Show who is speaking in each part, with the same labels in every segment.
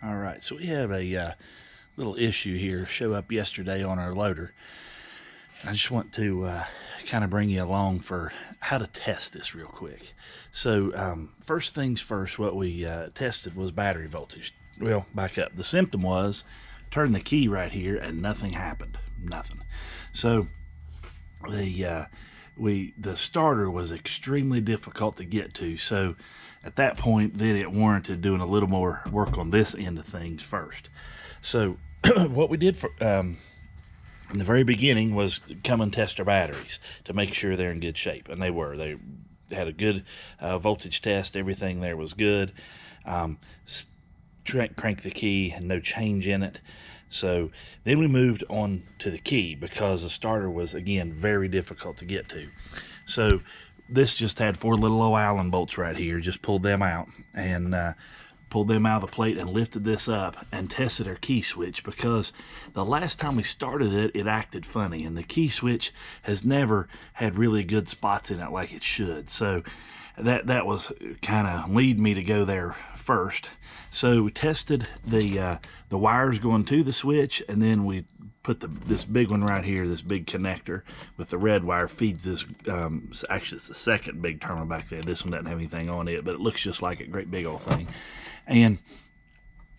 Speaker 1: All right, so we have a little issue here show up yesterday on our loader. I just want to kind of bring you along for how to test this real quick. So first things first, what we tested was battery voltage. Well, back up. The symptom was turn the key right here and nothing happened. Nothing. So the starter was extremely difficult to get to. So at that point, then it warranted doing a little more work on this end of things first. So what we did for in the very beginning was come and test our batteries to make sure they're in good shape, and they were. They had a good voltage test. Everything there was good. Crank the key and no change in it. So then we moved on to the key because the starter was, again, very difficult to get to. So this just had 4 little old Allen bolts right here. Just pulled them out and pulled them out of the plate and lifted this up and tested our key switch, because the last time we started it, it acted funny, and the key switch has never had really good spots in it like it should. So that was kind of lead me to go there first. So we tested the wires going to the switch, and then we put this big one right here, this big connector with the red wire feeds this. Actually, it's the second big terminal back there. This one doesn't have anything on it, but it looks just like a great big old thing. And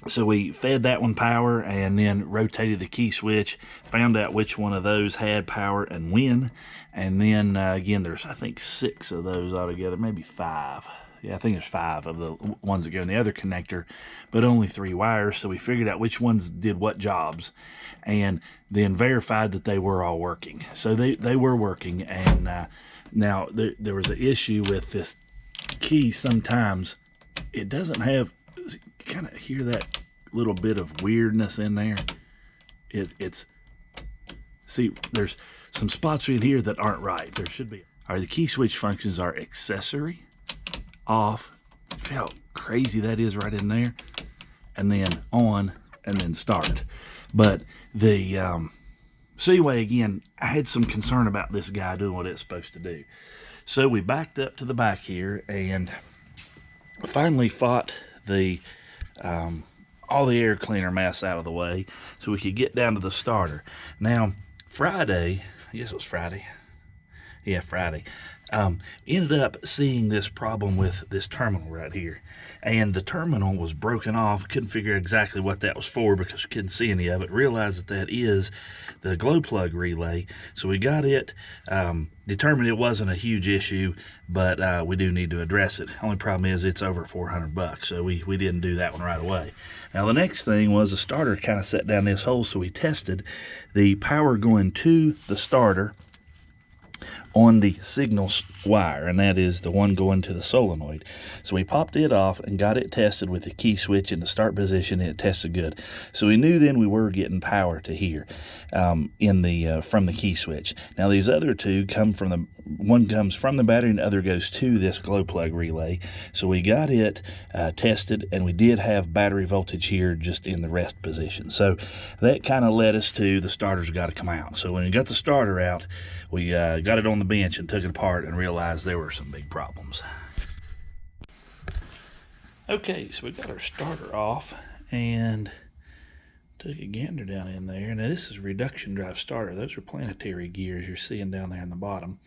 Speaker 1: so we fed that one power and then rotated the key switch, found out which one of those had power and when. And then again, there's, I think, 6 of those altogether, maybe 5. Yeah, I think there's 5 of the ones that go in the other connector, but only 3 wires. So we figured out which ones did what jobs and then verified that they were all working. So they were working. And now there was an issue with this key. Sometimes it doesn't have, kind of hear that little bit of weirdness in there. It's see, there's some spots in here that aren't right. There should be. All right, the key switch functions are accessory, off, see how crazy that is right in there, and then on, and then start. But the so anyway, again, I had some concern about this guy doing what it's supposed to do. So we backed up to the back here and finally fought the all the air cleaner mess out of the way so we could get down to the starter. Now Friday, I guess it was Friday, yeah, Friday, ended up seeing this problem with this terminal right here, and the terminal was broken off. Couldn't figure exactly what that was for because we couldn't see any of it. Realized that is the glow plug relay. So we got it, determined it wasn't a huge issue, but we do need to address it. Only problem is it's over 400 bucks, so we didn't do that one right away. Now the next thing was the starter kind of set down this hole, so we tested the power going to the starter on the signals wire, and that is the one going to the solenoid. So we popped it off and got it tested with the key switch in the start position, and it tested good. So we knew then we were getting power to here in the from the key switch. Now these other two come from the one comes from the battery and the other goes to this glow plug relay. So we got it tested, and we did have battery voltage here just in the rest position. So that kind of led us to the starter's got to come out. So when we got the starter out, we got it on the bench and took it apart and realized there were some big problems. Okay, so we got our starter off and took a gander down in there. Now this is a reduction drive starter. Those are planetary gears you're seeing down there in the bottom.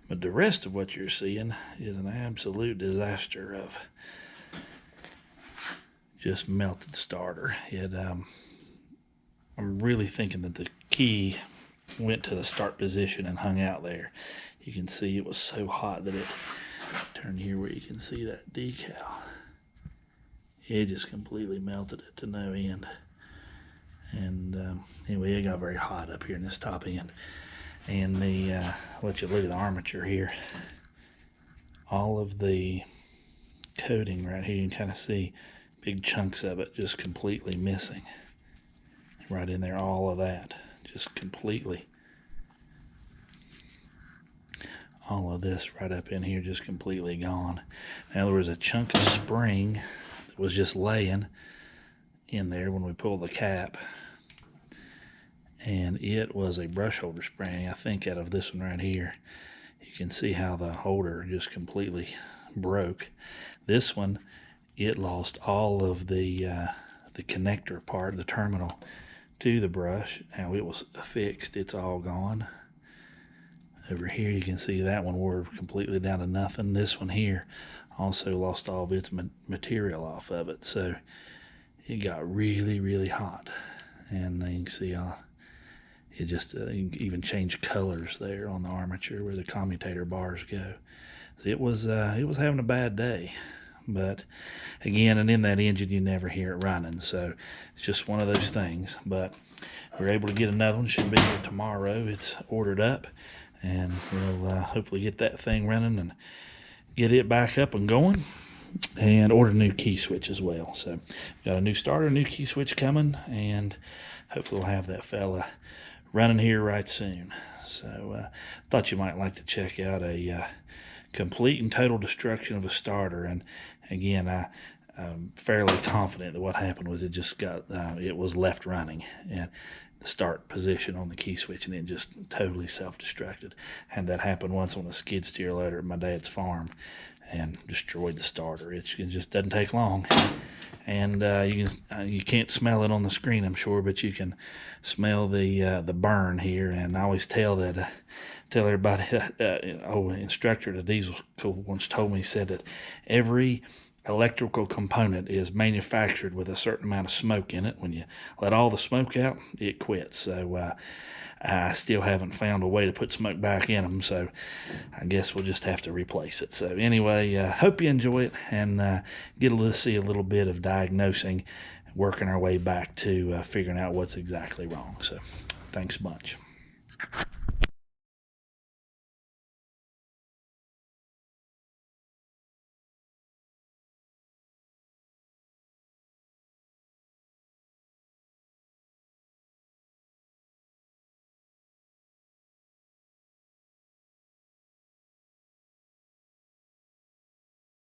Speaker 1: But the rest of what you're seeing is an absolute disaster of just melted starter. I'm really thinking that the key went to the start position and hung out there. You can see it was so hot that it, turn here where you can see that decal, it just completely melted it to no end. And anyway, it got very hot up here in this top end. And the I'll let you look at the armature here. All of the coating right here, you can kind of see big chunks of it just completely missing. Right in there, all of that just completely. All of this right up in here just completely gone. Now there was a chunk of spring that was just laying in there when we pulled the cap, and it was a brush holder spring, I think, out of this one right here. You can see how the holder just completely broke. This one, it lost all of the the connector part, the terminal to the brush. Now it was fixed, it's all gone. Over here you can see that one wore completely down to nothing. This one here also lost all of its material off of it, so it got really hot. And you can see it just you can even change colors there on the armature where the commutator bars go. So it was having a bad day. But again, and in that engine you never hear it running, so it's just one of those things. But we're able to get another one. Should be here tomorrow. It's ordered up, and we'll hopefully get that thing running and get it back up and going, and order a new key switch as well. So got a new starter, new key switch coming, and hopefully we'll have that fella running here right soon. So thought you might like to check out a complete and total destruction of a starter. And again, I'm fairly confident that what happened was it just got it was left running and the start position on the key switch, and it just totally self-destructed. Had that happen once on a skid steer loader at my dad's farm and destroyed the starter. It just doesn't take long. And you can't smell it on the screen, I'm sure, but you can smell the burn here. And I always tell everybody, instructor at the diesel school once told me, said that every electrical component is manufactured with a certain amount of smoke in it. When you let all the smoke out, it quits. So I still haven't found a way to put smoke back in them, so I guess we'll just have to replace it. So anyway, hope you enjoy it, and get to see a little bit of diagnosing, working our way back to figuring out what's exactly wrong. So thanks a bunch.